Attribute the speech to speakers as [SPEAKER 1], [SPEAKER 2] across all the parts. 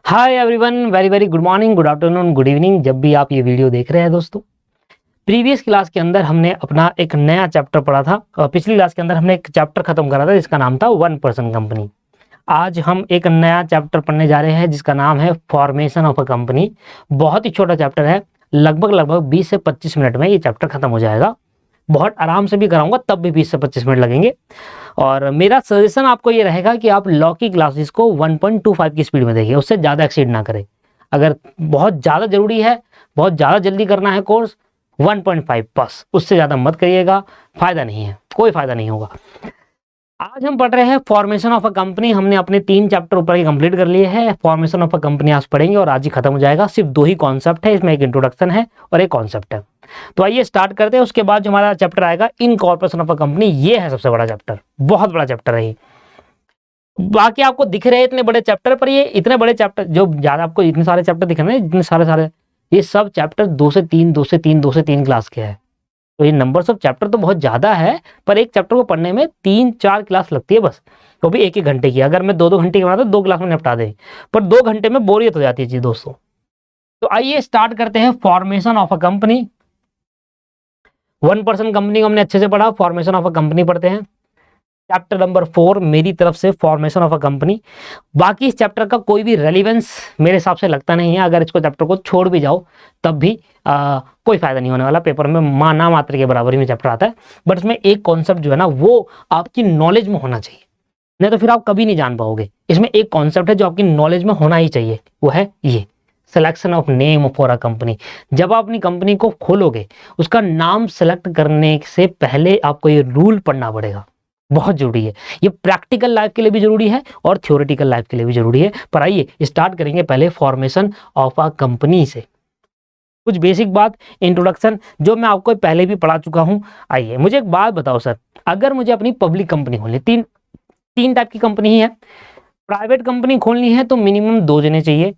[SPEAKER 1] Hi everyone, very very good morning, good afternoon, good evening, जब भी आप ये वीडियो देख रहे हैं दोस्तों। प्रीवियस क्लास के अंदर हमने अपना एक नया चैप्टर पढ़ा था और पिछली क्लास के अंदर हमने एक चैप्टर खत्म करा था जिसका नाम था 1% कंपनी। आज हम एक नया चैप्टर पढ़ने जा रहे हैं जिसका नाम है फॉर्मेशन ऑफ अ कंपनी। बहुत ही छोटा चैप्टर है, लगभग 20 से 25 मिनट में ये चैप्टर खत्म हो जाएगा। बहुत आराम से भी कराऊंगा तब भी 20 से 25 मिनट लगेंगे। और मेरा सजेशन आपको ये रहेगा कि आप लॉ की क्लासेस को 1.25 की स्पीड में देखिए, उससे ज़्यादा एक्सीड ना करें। अगर बहुत ज़्यादा जरूरी है, बहुत ज़्यादा जल्दी करना है कोर्स, 1.5 बस, उससे ज़्यादा मत करिएगा। फायदा नहीं है, कोई फायदा नहीं होगा। आज हम पढ़ रहे हैं फॉर्मेशन ऑफ अ कंपनी। हमने अपने 3 चैप्टर ऊपर के कंप्लीट कर लिए हैं। फॉर्मेशन ऑफ अ कंपनी आज पढ़ेंगे और आज ही खत्म हो जाएगा। सिर्फ 2 ही कॉन्सेप्ट है इसमें, एक इंट्रोडक्शन है और एक कॉन्सेप्ट है। तो आइए स्टार्ट करते हैं। उसके बाद जो हमारा चैप्टर आएगा इनकॉर्पोरेशन ऑफ अ कंपनी, ये है सबसे बड़ा चैप्टर, बहुत बड़ा चैप्टर है ये। बाकी आपको दिख रहे हैं इतने बड़े चैप्टर, पर ये इतने बड़े चैप्टर जो ज्यादा आपको इतने सारे चैप्टर दिख रहे हैं, इतने सारे ये सब चैप्टर 2 से 3 2 से 3 2 से 3 क्लास के है। तो ये नंबर्स ऑफ चैप्टर तो बहुत ज्यादा है, पर एक चैप्टर को पढ़ने में 3-4 क्लास लगती है बस, वो भी 1-1 घंटे की। अगर मैं 2-2 घंटे की बनाता तो 2 क्लास में निपटा दे, पर 2 घंटे में बोरियत हो जाती है जी दोस्तों। तो आइए स्टार्ट करते हैं formation of a company. 1% company को हमने अच्छे से पढ़ा, फॉर्मेशन ऑफ अ कंपनी पढ़ते हैं। चैप्टर नंबर 4 मेरी तरफ से, फॉर्मेशन ऑफ अ कंपनी। बाकी इस चैप्टर का कोई भी रेलिवेंस मेरे हिसाब से लगता नहीं है। अगर इसको चैप्टर को छोड़ भी जाओ तब भी कोई फायदा नहीं होने वाला। पेपर में ना मात्र के बराबर ही में चैप्टर आता है, बट इसमें एक कॉन्सेप्ट जो है ना वो आपकी नॉलेज में होना चाहिए, नहीं तो फिर आप कभी नहीं जान पाओगे। इसमें एक कॉन्सेप्ट है जो आपकी नॉलेज में होना ही चाहिए, वो है ये selection of name for a company. जब आप अपनी कंपनी को खोलोगे, उसका नाम सेलेक्ट करने से पहले आपको ये रूल पढ़ना पड़ेगा, बहुत जरूरी है। ये प्रैक्टिकल लाइफ के लिए भी जरूरी है और थ्योरेटिकल लाइफ के लिए भी जरूरी है। पर आइए स्टार्ट करेंगे पहले फॉर्मेशन ऑफ अ कंपनी से। कुछ बेसिक बात, इंट्रोडक्शन, जो मैं आपको पहले भी पढ़ा चुका हूं। आइए मुझे एक बात बताओ सर, अगर मुझे अपनी पब्लिक कंपनी खोलनी, तीन तीन टाइप की कंपनी ही है। प्राइवेट कंपनी खोलनी है तो मिनिमम 2 जने चाहिए,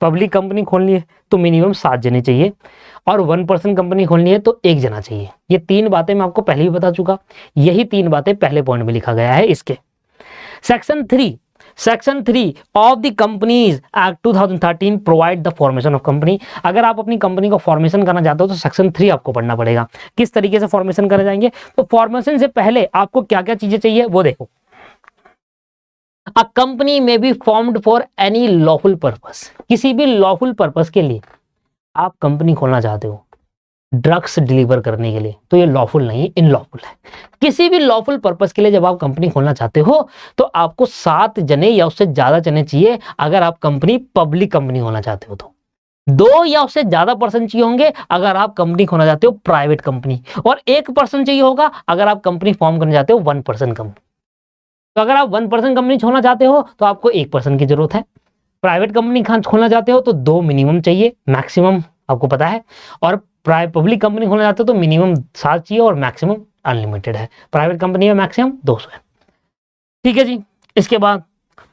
[SPEAKER 1] पब्लिक कंपनी खोलनी है तो मिनिमम 7 जने चाहिए, और 1% कंपनी खोलनी है तो 1 जना चाहिए। ये 3 बातें मैं आपको पहले भी बता चुका, यही 3 बातें पहले पॉइंट में लिखा गया है इसके। Section 3 of the companies act 2013 provide the formation of company. अगर आप अपनी कंपनी को फॉर्मेशन करना चाहते हो तो सेक्शन 3 आपको पढ़ना पड़ेगा। किस तरीके से फॉर्मेशन करे जाएंगे, तो फॉर्मेशन से पहले आपको क्या क्या चीजें चाहिए वो देखो। अ कंपनी में be formed for any lawful purpose, किसी भी लॉफुल पर्पस के लिए आप कंपनी खोलना चाहते हो, ड्रग्स डिलीवर करने के लिए, तो ये लॉफुल नहीं, इनलॉफुल है। किसी भी लॉफुल पर्पस के लिए जब आप कंपनी खोलना चाहते हो तो आपको 7 जने या उससे ज्यादा जने चाहिए। अगर आप कंपनी पब्लिक कंपनी खोलना चाहते हो तो 2 या उससे ज्यादा पर्सन चाहिए होंगे अगर आप कंपनी खोलना चाहते हो प्राइवेट कंपनी, और 1 पर्सन चाहिए होगा अगर आप कंपनी फॉर्म करना चाहते हो 1% कंपनी। तो अगर आप 1% कंपनी खोलना चाहते हो तो आपको 1 पर्सन की जरूरत है। प्राइवेट कंपनी खोलना चाहते हो तो 2 मिनिमम चाहिए, मैक्सिमम आपको पता है। और पब्लिक कंपनी खोलना चाहते हो तो मिनिमम 7 चाहिए और मैक्सिमम अनलिमिटेड है। प्राइवेट कंपनी में मैक्सिमम 200 है। ठीक है जी। इसके बाद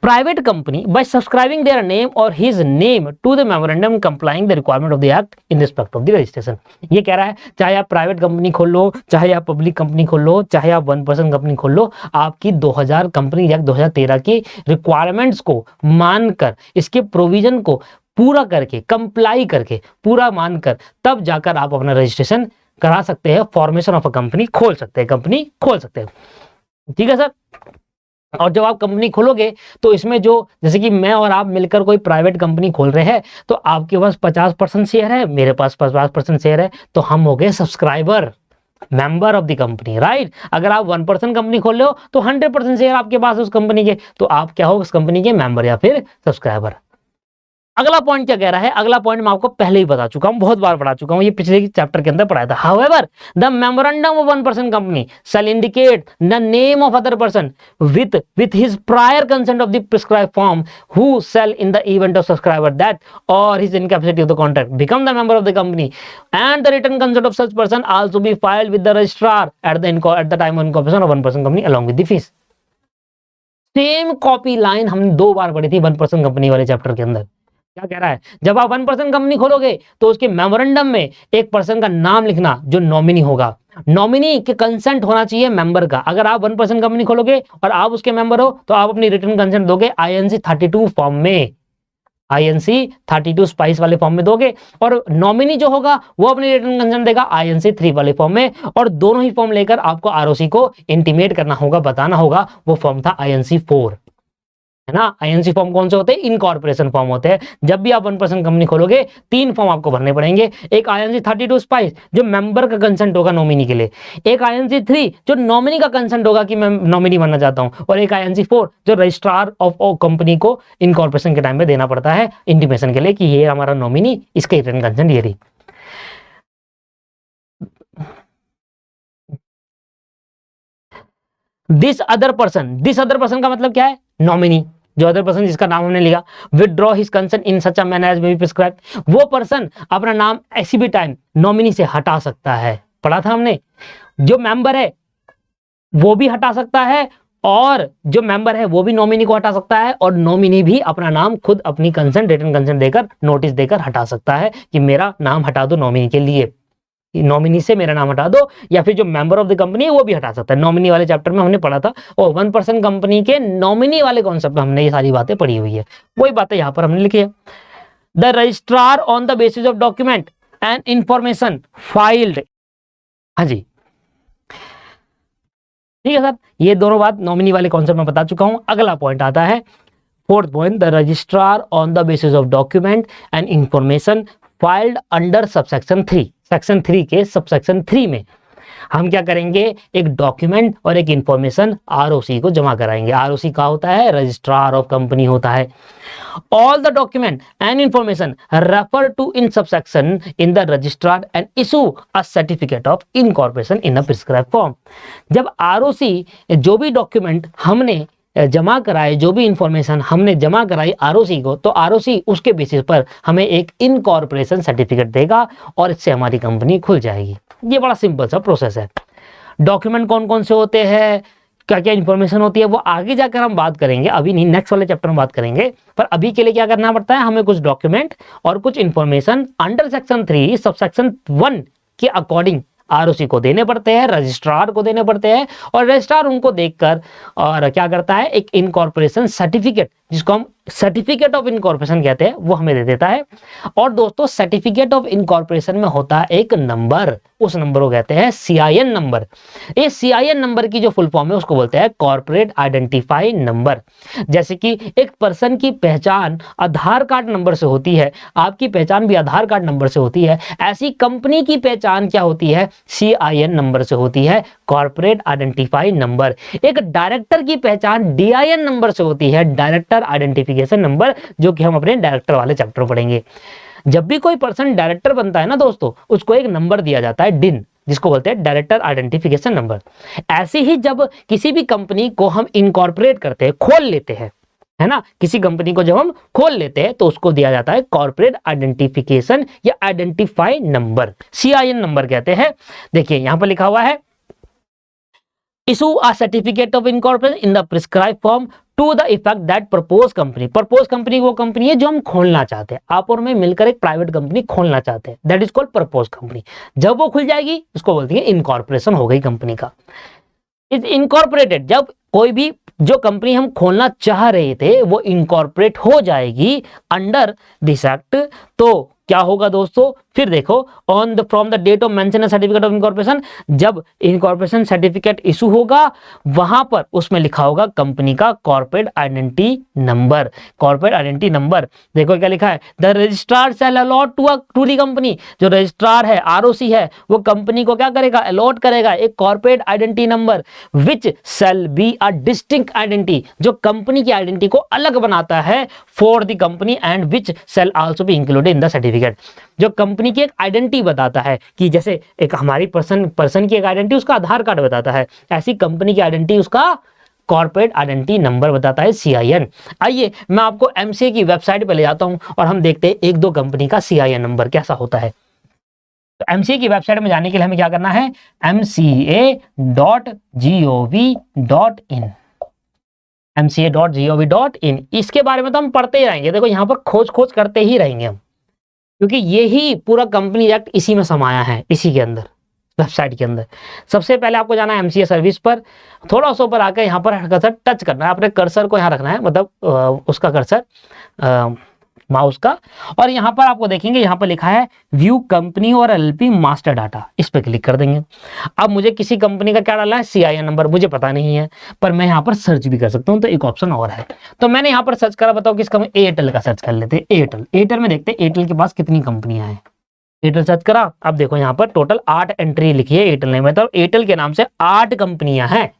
[SPEAKER 1] private company by subscribing their name और his name to the memorandum complying the requirement of the act in respect of the registration. ये कह रहा है चाहे आप प्राइवेट कंपनी खोल लो, चाहे आप पब्लिक कंपनी खोल लो, चाहे आप 1% कंपनी खोल लो, आपकी 2000 कंपनी एक्ट 2013 की रिक्वायरमेंट्स को मानकर, इसके प्रोविजन को पूरा करके, कंप्लाई करके, पूरा मानकर, तब जाकर आप अपना रजिस्ट्रेशन करा सकते हैं, फॉर्मेशन ऑफ अ कंपनी खोल सकते हैं, कंपनी खोल सकते हैं। ठीक है सर। और जब आप कंपनी खोलोगे तो इसमें जो, जैसे कि मैं और आप मिलकर कोई प्राइवेट कंपनी खोल रहे हैं तो आपके पास 50% शेयर है, मेरे पास 50% शेयर है, तो हम हो गए subscriber, member of the company, right. अगर आप 1% कंपनी खोल रहे हो तो 100% शेयर आपके पास है उस कंपनी के, तो आप क्या हो, उस कंपनी के मेंबर या फिर सब्सक्राइबर। अगला पॉइंट क्या कह रहा है, अगला पॉइंट मैं आपको पहले ही बता चुका हूं, बहुत बार पढ़ा चुका हूं, ये पिछले चैप्टर के अंदर पढ़ाया था। However the memorandum of 1% company shall indicate the name of other person with his prior consent of the prescribed form who shall in the event of subscriber that or his incapacity of the contract become the member of the company and the written consent of such person also be filed with the registrar at the time of incorporation of 1% company along with the fees। Same copy line हमने 2 बार पढ़ी थी 1% company वाले chapter के अंदर। क्या कह रहा है, जब आप 1% कंपनी खोलोगे तो उसके मेमोरेंडम में एक पर्सन का नाम लिखना जो नॉमिनी होगा, नॉमिनी के कंसेंट होना चाहिए मेंबर का। अगर आप 1% कंपनी खोलोगे और आप उसके मेंबर हो तो आप अपनी रिटर्न कंसेंट दोगे INC 32 फॉर्म में। INC 32 स्पाइस वाले फॉर्म में दोगे, और नॉमिनी जो होगा वो अपनी रिटर्न कंसेंट देगा INC 3 वाले फॉर्म में, और दोनों ही फॉर्म लेकर आपको ROC को इंटीमेट करना होगा, बताना होगा। वो फॉर्म था INC 4, है ना। INC फॉर्म कौन से होते हैं? इनकॉर्पोरेशन फॉर्म होते हैं। जब भी आप 1% कंपनी खोलोगे 3 फॉर्म आपको भरने पड़ेंगे। एक INC 32 स्पाइस जो मेंबर का कंसेंट होगा नॉमिनी के लिए, एक INC 3 जो नॉमिनी का कंसेंट होगा कि मैं नॉमिनी बनना चाहता हूं, और एक INC 4 जो रजिस्ट्रार ऑफ कंपनी को इनकॉर्पोरेशन के टाइम पे देना पड़ता है इंटीमेशन के लिए कि ये हमारा नॉमिनी, इसका रिटर्न कंसेंट ये रही। दिस अदर पर्सन का मतलब क्या है? नॉमिनी, जो अदर पर्सन जिसका नाम हमने लिया। Withdraw his consent in such a manner as may be prescribed, वो पर्सन अपना नाम ऐसी भी टाइम नॉमिनी से हटा सकता है। पढ़ा था हमने। जो मेंबर है वो भी हटा सकता है, और जो मेंबर है वो भी नॉमिनी को हटा सकता है, और नॉमिनी भी अपना नाम खुद अपनी कंसेंट, रिटन कंसेंट देकर, नोटिस देकर हटा सकता है कि मेरा नाम हटा दो नॉमिनी के लिए, नॉमिनी से मेरा नाम हटा दो। या फिर जो मेंबर ऑफ द कंपनी है वो भी हटा सकता है। नॉमिनी वाले चैप्टर में हमने पढ़ा था, और 1% कंपनी के नॉमिनी वाले कॉन्सेप्ट में हमने ये सारी बातें पढ़ी हुई है। वही बातें यहां पर हमने लिखी है। The registrar on the basis of document and information filed, हाँ जी ठीक है सर, ये दोनों बात नॉमिनी वाले कॉन्सेप्ट में बता चुका हूं। अगला पॉइंट आता है, fourth point, the registrar on the basis of document and information filed under subsection 3। Section 3 के सबसेक्शन 3 में हम क्या करेंगे? एक डॉक्यूमेंट और एक इंफॉर्मेशन ROC को जमा कराएंगे। ROC का होता है? रजिस्ट्रार ऑफ कंपनी होता है। All the document and information referred to in subsection in the registrar and issue a certificate of incorporation in a prescribed form। जब ROC, जो भी डॉक्यूमेंट हमने जमा कराए, जो भी इंफॉर्मेशन हमने जमा कराई ROC को, तो ROC उसके बेसिस पर हमें एक इनकॉर्पोरेशन सर्टिफिकेट देगा, और इससे हमारी कंपनी खुल जाएगी। ये बड़ा सिंपल सा प्रोसेस है। डॉक्यूमेंट कौन कौन से होते हैं, क्या क्या इंफॉर्मेशन होती है, वो आगे जाकर हम बात करेंगे, अभी नहीं, नेक्स्ट वाले चैप्टर में बात करेंगे। पर अभी के लिए क्या करना पड़ता है? हमें कुछ डॉक्यूमेंट और कुछ information under section 3 sub section 1 के अकॉर्डिंग ROC को देने पड़ते हैं, रजिस्ट्रार को देने पड़ते हैं, और रजिस्ट्रार उनको देखकर और क्या करता है? एक इनकॉर्पोरेशन सर्टिफिकेट, जिसको हम सर्टिफिकेट ऑफ इनकॉर्पोरेशन कहते हैं, वो हमें दे देता है। और दोस्तों, सर्टिफिकेट ऑफ इनकॉर्पोरेशन में होता है एक नंबर, उस नंबर को कहते हैं CIN नंबर। ये CIN नंबर की जो फुल फॉर्म है उसको बोलते हैं कॉर्पोरेट आइडेंटिफाई नंबर। जैसे कि एक पर्सन की पहचान आधार कार्ड नंबर से होती है, आपकी पहचान भी आधार कार्ड नंबर से होती है, ऐसी कंपनी की पहचान क्या होती है? CIN नंबर से होती है, कॉर्पोरेट आइडेंटिफाई नंबर। एक डायरेक्टर की पहचान DIN नंबर से होती है, डायरेक्टर आइडेंटिफिकेशन नंबर, जो कि हम अपने डायरेक्टर वाले चैप्टर पढ़ेंगे। जब भी कोई पर्सन डायरेक्टर बनता है ना दोस्तों, उसको एक नंबर दिया जाता है, डिन, जिसको बोलते हैं डायरेक्टर आइडेंटिफिकेशन नंबर। ऐसे ही जब किसी भी कंपनी को हम इनकॉर्पोरेट करते हैं, खोल लेते हैं, है ना, किसी कंपनी को जब हम खोल लेते हैं तो उसको दिया जाता है कॉर्पोरेट आइडेंटिफिकेशन या आइडेंटिफाई नंबर, CIN नंबर कहते हैं। देखिए यहां पर लिखा हुआ है, issue a certificate of incorporation in the prescribe form to the effect that propose company. Propose company वो कंपनी है जो हम खोलना चाहते हैं, आप और मैं मिलकर एक प्राइवेट कंपनी खोलना चाहते हैं, that is called propose company. जब वो खुल जाएगी उसको बोलती है इनकॉर्पोरेशन हो गई कंपनी का। इज इनकॉर्पोरेटेड, जब कोई भी जो कंपनी हम खोलना चाह रहे थे वो इनकॉर्पोरेट हो जाएगी अंडर दिस एक्ट, तो क्या होगा दोस्तों? फिर देखो, on the from the date of mention certificate of incorporation, जब इनकॉर्पोरेशन सर्टिफिकेट इशू होगा वहां पर उसमें लिखा होगा कंपनी का corporate identity number. Corporate identity number देखो क्या लिखा है, the registrar shall allot to the company, जो रजिस्ट्रार है ROC है वो कंपनी को क्या करेगा? अलॉट करेगा एक corporate identity number which shall be a distinct identity, जो कंपनी की आइडेंटिटी को अलग बनाता है for the company and which shell also be included in the certificate, जो कंपनी की एक आइडेंटिटी बताता है कि जैसे एक हमारी पर्सन की एक आइडेंटिटी उसका आधार कार्ड बताता है, ऐसी कंपनी की आइडेंटिटी उसका कॉर्पोरेट आइडेंटिटी नंबर बताता है CIN। आइए मैं आपको MCA की वेबसाइट पे ले जाता हूं और हम देखते हैं एक दो कंपनी का CIN नंबर कैसा होता है। तो MCA की वेबसाइट में जाने के लिए हमें क्या करना है? mca.gov.in, mca.gov.in। इसके बारे में तो हम पढ़ते ही रहेंगे, देखो यहाँ पर खोज करते ही रहेंगे हम, क्योंकि यही पूरा कंपनी एक्ट इसी में समाया है, इसी के अंदर, वेबसाइट के अंदर। सबसे पहले आपको जाना है MCA सर्विस पर, थोड़ा सा ऊपर आकर यहाँ पर कर्सर टच करना है, अपने कर्सर को यहाँ रखना है, मतलब उसका कर्सर माउस का, और यहाँ पर आपको देखेंगे यहाँ पर लिखा है व्यू कंपनी और एलएलपी मास्टर डाटा, इस पर क्लिक कर देंगे। अब मुझे किसी कंपनी का क्या डालना है, CIN नंबर, मुझे पता नहीं है, पर मैं यहाँ पर सर्च भी कर सकता हूँ, तो एक ऑप्शन और है। तो मैंने यहाँ पर सर्च करा, बताओ किसका, एयरटेल का सर्च कर लेते हैं। एयरटेल में देखते हैं एयरटेल के पास कितनी कंपनियां हैं। एयरटेल सर्च करा, अब देखो यहाँ पर टोटल 8 एंट्री लिखी है एयरटेल ने, मतलब एयरटेल के नाम से 8 कंपनियां हैं।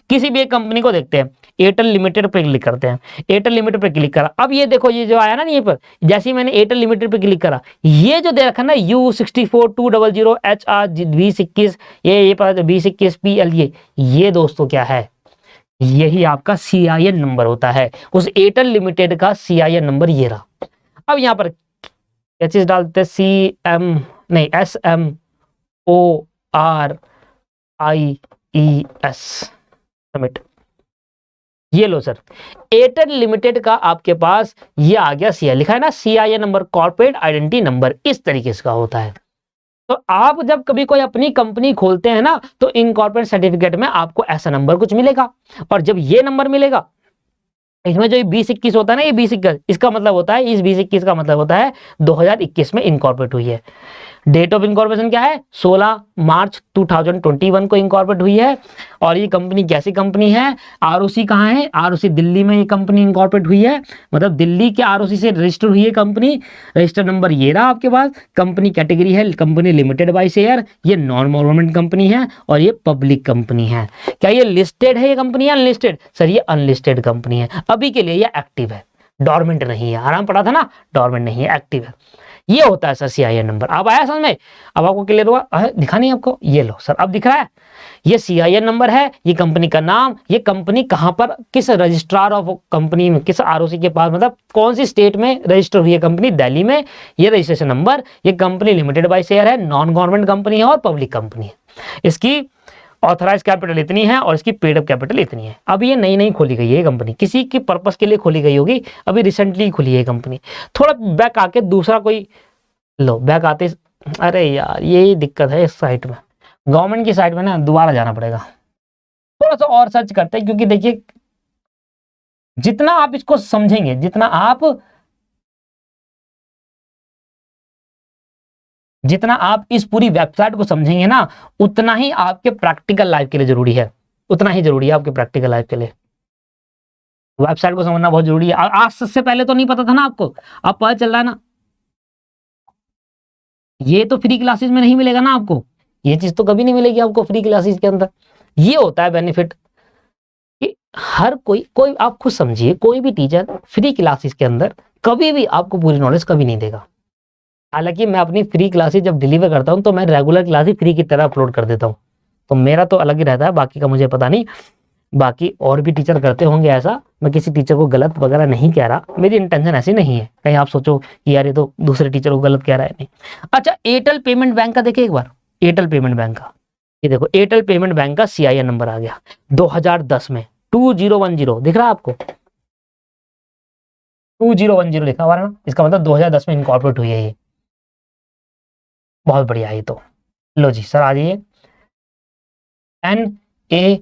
[SPEAKER 1] किसी भी एक कंपनी को देखते हैं, एयरटेल लिमिटेड पे क्लिक करते हैं, एयरटेल लिमिटेड पे क्लिक करा। अब ये देखो ये जो आया ना ये पर, जैसे ही मैंने एयरटेल लिमिटेड पे क्लिक करा, ये जो दे रखा है ना U64200HR2021, ये पता B21 PL, ये दोस्तों क्या है, यही आपका CIN नंबर होता है। उस एयरटेल लिमिटेड का CIN नंबर ये रहा। अब यहाँ पर क्या चीज डालते हैं, SMORIES सबमिट। ये लो सर, एयरटेल लिमिटेड का आपके पास ये आ गया, CIN लिखा है ना, CIN number, corporate identity number, इस तरीके से का होता है। तो आप जब कभी कोई अपनी कंपनी खोलते हैं ना, तो इनकॉर्पोरेट सर्टिफिकेट में आपको ऐसा नंबर कुछ मिलेगा, और जब ये नंबर मिलेगा, इसमें जो 2021 होता है ना, ये 2021 इसका मतलब होता है, इस 2021 का मतलब होता है 2021 में इनकॉर्पोरेट हुई है। डेट ऑफ इनकॉर्पोरेशन क्या है, 16 मार्च 2021 को इनकॉर्पोरेट हुई है। और ये कंपनी कैसी कंपनी है, ROC कहाँ है, ROC दिल्ली में ये कंपनी इनकॉर्पोरेट हुई है, मतलब दिल्ली के ROC से रजिस्टर हुई है कंपनी। रजिस्टर नंबर ये रहा आपके पास, कंपनी कैटेगरी है कंपनी लिमिटेड बाय शेयर, ये नॉन गवर्नमेंट कंपनी है और ये पब्लिक कंपनी है। क्या ये लिस्टेड है ये कंपनी, अनलिस्टेड? सर ये अनलिस्टेड कंपनी है, अभी के लिए ये एक्टिव है, डॉर्मेंट नहीं है। आराम पड़ा था ना, डॉर्मेंट नहीं है, एक्टिव है। ये होता है सर CIN नंबर। अब आया समझ में, अब आपको क्लियर हुआ, दिखा नहीं आपको, ये लो सर अब दिख रहा है, ये CIN नंबर है, ये कंपनी का नाम, ये कंपनी कहां पर, किस रजिस्ट्रार ऑफ कंपनी में, किस ROC के पास, मतलब कौन सी स्टेट में रजिस्टर हुई है कंपनी, दिल्ली में, ये रजिस्ट्रेशन नंबर, ये कंपनी लिमिटेड बाय शेयर है, नॉन गवर्नमेंट कंपनी है और पब्लिक कंपनी है। इसकी ऑथराइज कैपिटल इतनी है और इसकी पेड अप कैपिटल इतनी है। अब ये नई नई खोली गई है कंपनी, किसी के पर्पस के लिए खोली गई होगी, अभी रिसेंटली खुली है कंपनी। थोड़ा बैक आके दूसरा कोई लो, बैक आते, अरे यार यही दिक्कत है इस साइट में, गवर्नमेंट की साइट में ना दोबारा जाना पड़ेगा। थोड़ा सा और सर्च करते हैं, क्योंकि देखिए जितना आप इसको समझेंगे, जितना आप इस पूरी वेबसाइट को समझेंगे ना, उतना ही आपके प्रैक्टिकल लाइफ के लिए जरूरी है, उतना ही जरूरी है आपके प्रैक्टिकल लाइफ के लिए। वेबसाइट को समझना बहुत जरूरी है। आज से पहले तो नहीं पता था ना आपको, अब पता चल रहा है ना। ये तो फ्री क्लासेस में नहीं मिलेगा ना आपको, ये चीज तो कभी नहीं मिलेगी आपको फ्री क्लासेस के अंदर। ये होता है बेनिफिट कि हर कोई आप खुद समझिए, कोई भी टीचर फ्री क्लासेस के अंदर कभी भी आपको पूरी नॉलेज कभी नहीं देगा। हालांकि मैं अपनी फ्री क्लासेस जब डिलीवर करता हूं तो मैं रेगुलर क्लासेस फ्री की तरह अपलोड कर देता हूं, तो मेरा तो अलग ही रहता है, बाकी का मुझे पता नहीं, बाकी और भी टीचर करते होंगे ऐसा। मैं किसी टीचर को गलत वगैरह नहीं कह रहा, मेरी इंटेंशन ऐसी नहीं है कहीं आप सोचो कि यार ये तो दूसरे टीचर को गलत कह रहा है, नहीं। अच्छा, एयरटेल पेमेंट बैंक का देखिए एक बार, एयरटेल पेमेंट बैंक का, ये देखो एयरटेल पेमेंट बैंक का CIN नंबर आ गया 2010 में 2010 दिख रहा है आपको, 2010 लिखा हुआ है ना, इसका मतलब 2010 में इनकॉर्पोरेट हुई है ये। बहुत बढ़िया, ये तो लो जी सर आ जाइए, NAICKER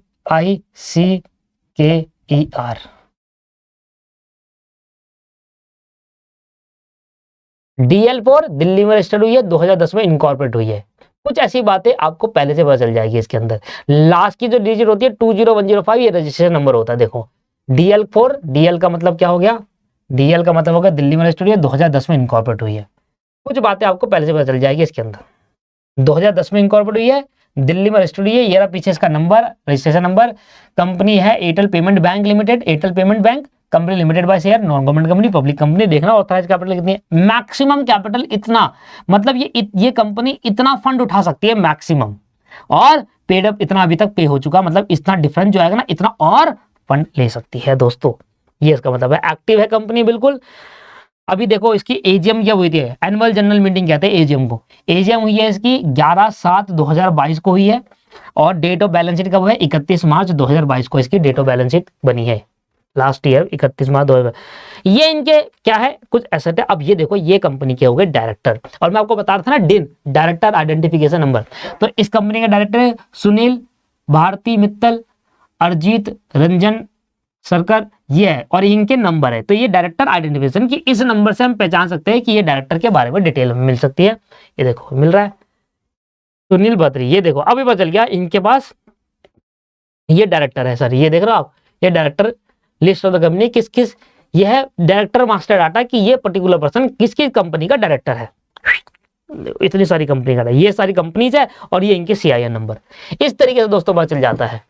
[SPEAKER 1] DL4 दिल्ली में रजिस्टर्ड हुई है, 2010 में इनकॉर्पोरेट हुई है। कुछ ऐसी बातें आपको पहले से पता चल जाएगी इसके अंदर। लास्ट की जो डिजिट होती है 20105, ये रजिस्ट्रेशन नंबर होता है। देखो DL4, DL का मतलब क्या हो गया, DL का मतलब हो गया दिल्ली में रजिस्टर्ड हुई है, 2010 में इनकॉर्पोरेट हुई है। कुछ बातें आपको पहले से पता चल जाएगी इसके अंदर। 2010 में इनकॉर्पोरेट हुई है, दिल्ली में रजिस्टर्ड हुई है, ये रहा पीछे इसका नंबर, रजिस्ट्रेशन नंबर। कंपनी है Airtel payment bank limited, Airtel payment bank company limited by share, non government company, public company. देखना ऑथराइज कैपिटल कितनी है, मैक्सिमम कैपिटल इतना, मतलब ये कंपनी इतना फंड उठा सकती है मैक्सिमम, और पेड अप इतना अभी तक पे हो चुका, मतलब इतना डिफरेंस जो आएगा ना, इतना और फंड ले सकती है दोस्तों। ये इसका मतलब है, एक्टिव है कंपनी बिल्कुल। अभी देखो इसकी AGM क्या हुई थी, एनुअल जनरल मीटिंग कहते हैं AGM को। AGM हुई है इसकी 11/7/2022 को हुई है, और डेट ऑफ बैलेंस शीट कब है, 31 मार्च 2022 को इसकी डेट ऑफ बैलेंस शीट बनी है, लास्ट ईयर 31 मार्च 2022। ये इनके क्या है, कुछ एसेट है। अब ये देखो ये कंपनी के हो गए डायरेक्टर, और मैं आपको बता रहा था ना DIN, डायरेक्टर आइडेंटिफिकेशन नंबर, तो इस कंपनी का डायरेक्टर है सुनील भारती मित्तल, अरिजीत रंजन सर्कल ये है और इनके नंबर है, तो ये डायरेक्टर आइडेंटिफिकेशन की इस नंबर से हम पहचान सकते हैं कि ये डायरेक्टर के बारे में डिटेल हमें मिल सकती है। ये देखो मिल रहा है सुनील बद्री, ये देखो अभी पता चल गया इनके पास ये डायरेक्टर है सर, ये देख रहे हो आप, ये director list of the company किस किस, ये है डायरेक्टर मास्टर डाटा कि ये पर्टिकुलर पर्सन किस किस कंपनी का डायरेक्टर है। इतनी सारी कंपनी का, ये सारी कंपनीज है और ये इनके CIN नंबर, इस तरीके से दोस्तों पता चल जाता है।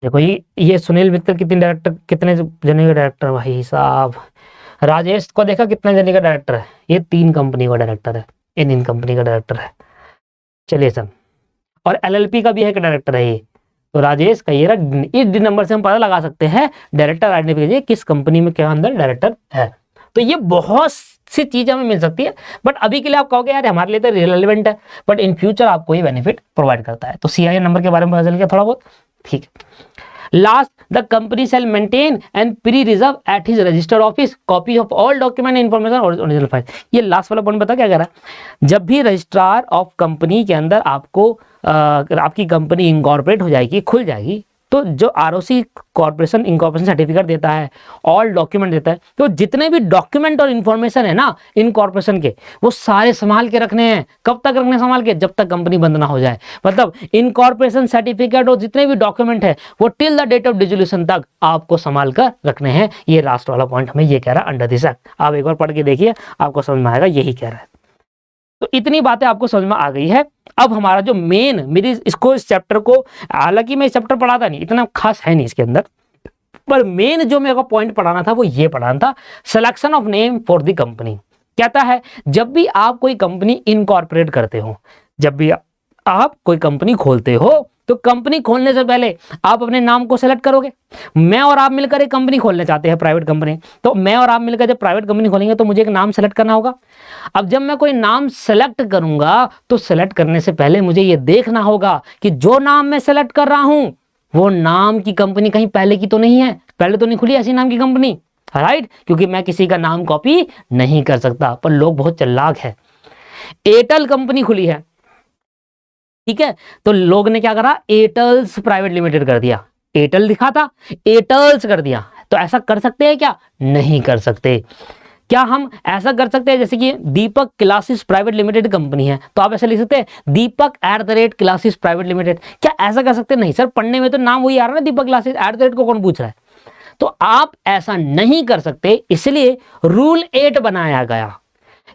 [SPEAKER 1] देखो ये सुनील मित्तल कितने जने का डायरेक्टर भाई साहब, राजेश को देखा कितने जने का डायरेक्टर है, ये 3 कंपनी का डायरेक्टर है, इन कंपनी का डायरेक्टर है। चलिए सर, और LLP का भी है डायरेक्टर है ये, तो राजेश का ये इस नंबर से हम पता लगा सकते हैं डायरेक्टर आइडेंटिफिकेशन किस कंपनी में क्या अंदर डायरेक्टर है। तो ये बहुत सी चीजें हमें मिल सकती है, बट अभी के लिए आप कहोगे यार हमारे लिए तो रिलेवेंट है, बट इन फ्यूचर आपको ये बेनिफिट प्रोवाइड करता है। तो CIN नंबर के बारे में पता चल गया थोड़ा बहुत, ठीक है। Last, the company shall maintain and pre-reserve at his registered office copy of all document information original file। ये लास्ट वाला पॉइंट बता क्या कह रहा है, जब भी रजिस्ट्रार ऑफ कंपनी के अंदर आपको आपकी कंपनी इनकॉर्पोरेट हो जाएगी, खुल जाएगी, तो जो ROC कॉर्पोरेशन इनकॉर्पोरेशन सर्टिफिकेट देता है, ऑल डॉक्यूमेंट देता है, तो जितने भी डॉक्यूमेंट और इन्फॉर्मेशन है ना इनकॉर्पोरेशन के, वो सारे संभाल के रखने हैं। कब तक रखने संभाल के, जब तक कंपनी बंद ना हो जाए। मतलब इनकॉर्पोरेशन सर्टिफिकेट और जितने भी डॉक्यूमेंट है वो till the date of dissolution तक आपको संभाल कर रखने हैं। ये लास्ट वाला पॉइंट हमें ये कह रहा है अंडर दिस एक्ट। आप एक बार पढ़ के देखिए, आपको समझ में आएगा यही कह रहा है। तो इतनी बातें आपको समझ में आ गई है। अब हमारा जो मेन मेरी इसको इस चैप्टर को, हालांकि मैं इस चैप्टर पढ़ाता नहीं, इतना खास है नहीं इसके अंदर, पर मेन जो मेरे को पॉइंट पढ़ाना था वो ये पढ़ाना था, selection of name for the company. कहता है जब भी आप कोई कंपनी इनकॉर्पोरेट करते हो, जब भी आप कोई कंपनी खोलते हो, तो कंपनी खोलने से पहले आप अपने नाम को सेलेक्ट करोगे। मैं और आप मिलकर एक कंपनी खोलना चाहते हैं, प्राइवेट कंपनी, तो मैं और आप मिलकर जब प्राइवेट कंपनी खोलेंगे तो मुझे एक नाम सेलेक्ट करना होगा। अब जब मैं कोई नाम सेलेक्ट करूंगा तो सेलेक्ट करने से पहले मुझे ये देखना होगा कि जो नाम मैं सेलेक्ट कर रहा हूं वो नाम की कंपनी कहीं पहले की तो नहीं है, पहले तो नहीं खुली ऐसी नाम की कंपनी, राइट, क्योंकि मैं किसी का नाम कॉपी नहीं कर सकता। पर लोग बहुत चालाक है, एयरटेल कंपनी खुली है, ठीक है, तो लोग ने क्या करा, एयरटेल्स प्राइवेट लिमिटेड कर दिया, एयरटेल लिखा था एयरटेल्स कर दिया। तो ऐसा कर सकते हैं क्या, नहीं कर सकते। क्या हम ऐसा कर सकते हैं जैसे कि दीपक क्लासेस प्राइवेट लिमिटेड कंपनी है, तो आप ऐसा लिख सकते हैं दीपक @क्लासेस प्राइवेट लिमिटेड, क्या ऐसा कर सकते हैं, नहीं सर, पढ़ने में तो नाम वही आ रहा है ना, दीपक क्लासेस, @ को कौन पूछ रहा है। तो आप ऐसा नहीं कर सकते, इसलिए रूल 8 बनाया गया।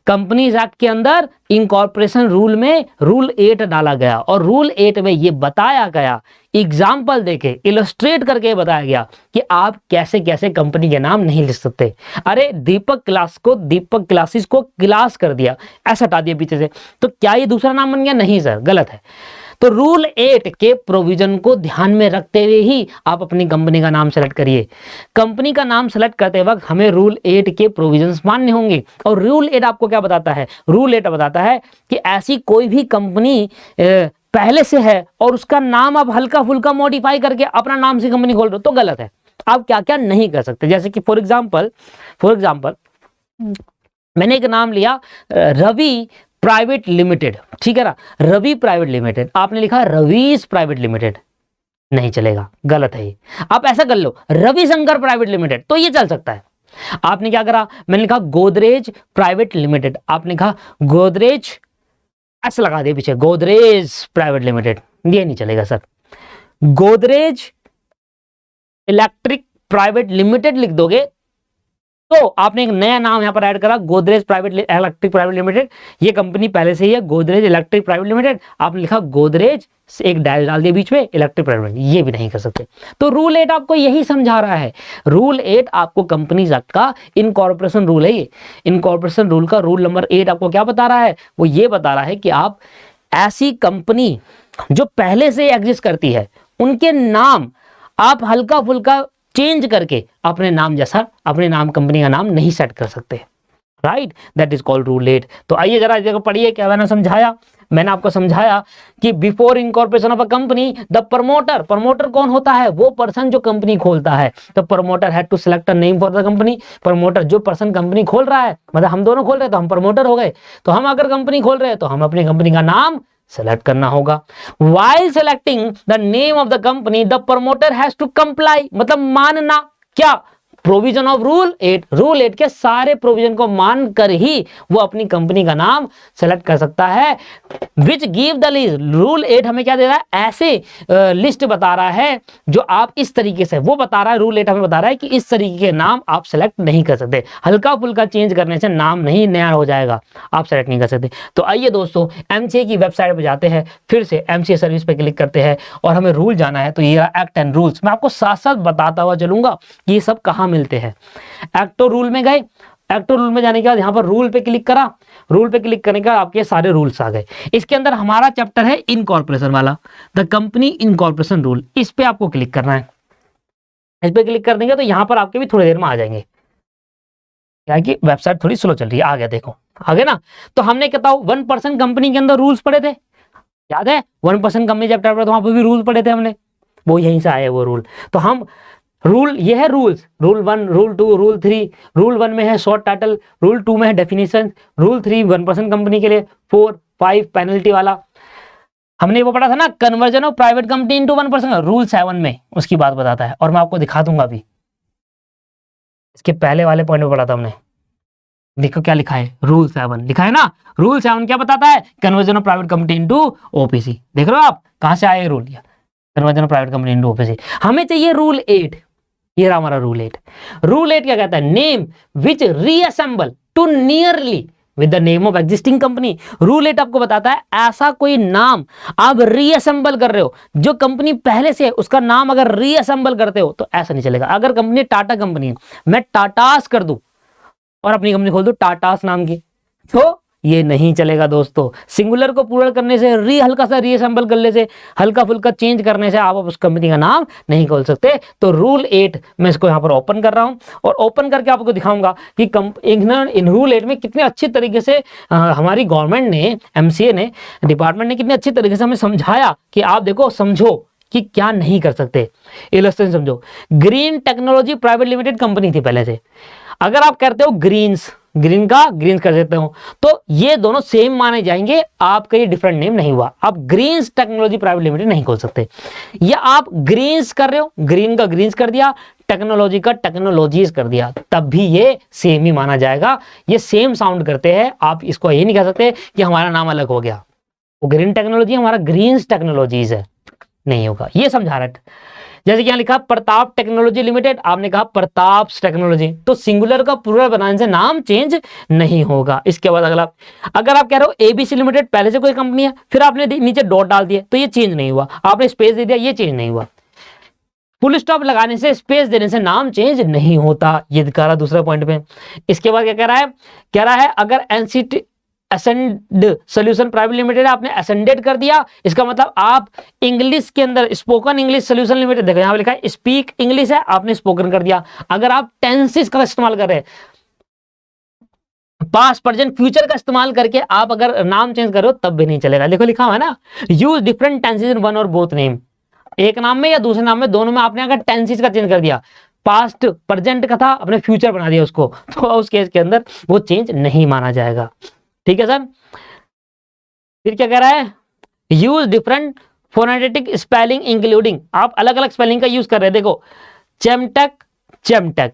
[SPEAKER 1] कंपनीज एक्ट के अंदर इनकॉर्पोरेशन रूल में रूल 8 डाला गया, और रूल 8 में ये बताया गया, एग्जाम्पल देके इलस्ट्रेट करके बताया गया कि आप कैसे कैसे कंपनी के नाम नहीं लिख सकते। अरे दीपक क्लासेस को क्लास कर दिया, ऐसा हटा दिया पीछे से, तो क्या ये दूसरा नाम बन गया, नहीं सर, गलत है। तो रूल 8 के प्रोविजन को ध्यान में रखते हुए ही आप अपनी कंपनी का नाम सेलेक्ट करिए। कंपनी का नाम सेलेक्ट करते वक्त हमें रूल 8 के प्रोविजंस मानने होंगे। और रूल 8 आपको क्या बताता है, रूल 8 बताता है कि ऐसी कोई भी कंपनी पहले से है और उसका नाम आप हल्का फुल्का मॉडिफाई करके अपना नाम से कंपनी खोल रहे हो तो गलत है। आप क्या क्या नहीं कर सकते, जैसे कि फॉर एग्जाम्पल मैंने एक नाम लिया रवि प्राइवेट लिमिटेड, ठीक है ना, रवि प्राइवेट लिमिटेड, आपने लिखा रवीज प्राइवेट लिमिटेड, नहीं चलेगा, गलत है ये। आप ऐसा कर लो रविशंकर प्राइवेट लिमिटेड, तो ये चल सकता है। आपने क्या करा, मैंने लिखा गोदरेज प्राइवेट लिमिटेड, आपने कहा गोदरेज, ऐसा लगा दिया पीछे गोदरेज प्राइवेट लिमिटेड, ये नहीं चलेगा sir. Godrej electric private limited लिख दोगे तो आपने एक नया नाम यहां पर ऐड करा, Godrej private electric private limited. ये कंपनी पहले से ही है गोदरेज इलेक्ट्रिक प्राइवेट लिमिटेड, आपने लिखा गोदरेज, एक डैश डाल दिया बीच में, इलेक्ट्रिक प्राइवेट, ये भी नहीं कर सकते। तो रूल 8 आपको यही समझा रहा है। रूल 8 आपको कंपनीज एक्ट का इनकॉर्पोरेशन रूल है, ये इनकॉर्पोरेशन रूल का रूल नंबर 8 आपको क्या बता रहा है, वो ये बता रहा है कि आप ऐसी कंपनी जो पहले से एग्जिस्ट करती है उनके नाम आप हल्का फुल्का चेंज करके अपने नाम जैसा अपने नाम कंपनी का नाम नहीं सेट कर सकते, right, that is called rule 8। तो आइए जरा जगह पढ़िए, क्या मैंने समझाया, मैंने आपको समझाया कि before incorporation of a company the promoter कौन होता है, वो पर्सन जो कंपनी खोलता है। तो promoter had to select a name for the company, promoter जो पर्सन कंपनी खोल रहा है, मतलब हम दोनों खोल रहे हैं तो हम प्रमोटर हो गए, तो हम अगर कंपनी खोल रहे हैं तो हम अपनी कंपनी का नाम सेलेक्ट करना होगा। While selecting the name of the company, the promoter has to comply, मतलब मानना क्या, प्रोविजन ऑफ रूल 8 के सारे प्रोविजन को मानकर ही वो अपनी कंपनी का नाम सेलेक्ट कर सकता है। Which give the list, rule 8 हमें क्या दे रहा है, ऐसे लिस्ट बता रहा है जो आप इस तरीके से, वो बता रहा है, रूल 8 हमें बता रहा है कि इस तरीके के नाम आप सेलेक्ट नहीं कर सकते, हल्का फुल्का चेंज करने से नाम नहीं नया हो जाएगा, आप सेलेक्ट नहीं कर सकते। तो आइए दोस्तों एमसीए की वेबसाइट पर जाते हैं, फिर से एमसीए सर्विस पे क्लिक करते हैं और हमें रूल जाना है। तो ये एक्ट एंड रूल्स, मैं आपको साथ साथ बताता हुआ चलूंगा कि ये सब कहाँ मिलते हैं। एक्टो रूल में गए, एक्टो रूल में जाने के बाद यहाँ पर रूल पे क्लिक करा, रूल पे क्लिक करने के बाद आपके सारे रूल्स आ गए। इसके अंदर हमारा चैप्टर है इनकॉर्पोरेशन वाला, द कंपनी इनकॉर्पोरेशन रूल, इस पे आपको क्लिक करना है। इस पे क्लिक कर देंगे तो यहाँ पर आपके भी थोड़ी देर में आ जाएंगे, क्या कि वेबसाइट थोड़ी स्लो चल रही है। आ गया, देखो आ गया ना। तो हमने क्या था 1% कंपनी के अंदर रूल्स पढ़े थे, याद है 1% कंपनी चैप्टर पर, तो वहां पर भी रूल पढ़े थे हमने, वो यहीं से आए वो रूल। तो हम रूल, ये है rules, rule 1, rule 2, rule 3। Rule 1 में है शॉर्ट टाइटल, रूल 2 में है डेफिनेशन, रूल 3 1% कंपनी के लिए, 4, 5 पेनल्टी वाला। हमने वो पढ़ा था ना conversion of private company into 1%, rule 7 में उसकी बात बताता है, और मैं आपको दिखा दूंगा अभी, इसके पहले वाले पॉइंट में पढ़ा था हमने। देखो क्या लिखा है, रूल 7 लिखा है ना। रूल 7 क्या बताता है, conversion of private company into OPC. देख रहे हो आप कहां से आए rule, conversion of private company into OPC. हमें चाहिए रूल 8, ये रहा हमारा रूल 8। रूल 8 क्या कहता है, name which reassemble to nearly with the name of existing company. Rule 8 आपको बताता है ऐसा कोई नाम आप रीअसेंबल कर रहे हो, जो कंपनी पहले से है उसका नाम अगर रीअसेंबल करते हो तो ऐसा नहीं चलेगा। अगर कंपनी टाटा कंपनी है, मैं टाटास कर दूं और अपनी कंपनी खोल दो टाटास नाम की, तो ये नहीं चलेगा दोस्तों। सिंगुलर को प्लूरल करने से, हल्का सा रीअसेंबल करने से, हल्का फुल्का चेंज करने से आप उस कंपनी का नाम नहीं खोल सकते। तो रूल 8 मैं इसको यहाँ पर ओपन कर रहा हूँ और ओपन करके आपको दिखाऊंगा कि इन रूल 8 में कितने अच्छे तरीके से हमारी गवर्नमेंट ने, एमसीए ने, डिपार्टमेंट ने कितने अच्छे तरीके से हमें समझाया कि आप देखो समझो कि क्या नहीं कर सकते। इलस्ट्रेशन समझो, green technology private limited company थी पहले से। अगर आप करते हो ग्रीन्स, ग्रीन का ग्रीन्स कर देते हो तो ये दोनों सेम माने जाएंगे, आपका ये डिफरेंट नेम नहीं हुआ। आप ग्रीन्स टेक्नोलॉजी प्राइवेट लिमिटेड नहीं खोल सकते, या आप ग्रीन्स कर रहे हो, ग्रीन का ग्रीन्स कर दिया, टेक्नोलॉजी का टेक्नोलॉजीज कर दिया, तब भी ये सेम ही माना जाएगा। ये सेम साउंड करते हैं, आप इसको ये नहीं कह सकते कि हमारा नाम अलग हो गया, वो ग्रीन टेक्नोलॉजी हमारा ग्रीन्स टेक्नोलॉजीज है, नहीं होगा। ये समझा रहा है। जैसे कि यहाँ लिखा प्रताप टेक्नोलॉजी लिमिटेड, आपने कहा प्रताप टेक्नोलॉजी, तो सिंगुलर का प्लूरल बनाने से नाम चेंज नहीं होगा। इसके बाद अगला, अगर आप कह रहे हो एबीसी लिमिटेड, पहले से कोई कंपनी है, फिर आपने नीचे डॉट डाल दिया तो ये चेंज नहीं हुआ, आपने स्पेस दे दिया ये चेंज नहीं हुआ। फुल स्टॉप लगाने से, स्पेस देने से नाम चेंज नहीं होता, ये दिखा रहा दूसरा पॉइंट पे। इसके बाद क्या कह रहा है अगर NCT ascend solution private limited आपने असेंडेड कर दिया, इसका मतलब आप इंग्लिश के अंदर स्पोकन इंग्लिश सोल्यूशन लिमिटेड, देखो यहां लिखा है स्पीक इंग्लिश है, आपने स्पोकन कर दिया। अगर आप टेंसेस का इस्तेमाल कर रहे हैं, पास्ट प्रेजेंट फ्यूचर का इस्तेमाल करके आप अगर नाम चेंज कर रहे हो तब भी नहीं चलेगा। देखो लिखा हुआ है ना, use different tenses in one और बोथ नेम, एक नाम में या दूसरे नाम में, दोनों में आपने अगर टेंसेस का चेंज कर दिया, पास्ट प्रेजेंट का था आपने फ्यूचर बना दिया उसको, तो उस केस के अंदर वो चेंज नहीं माना जाएगा। ठीक है सर। फिर क्या कह रहा है, use different phonetic spelling including, आप अलग अलग स्पेलिंग का यूज कर रहे हैं। देखो चेमटक, चेमटक,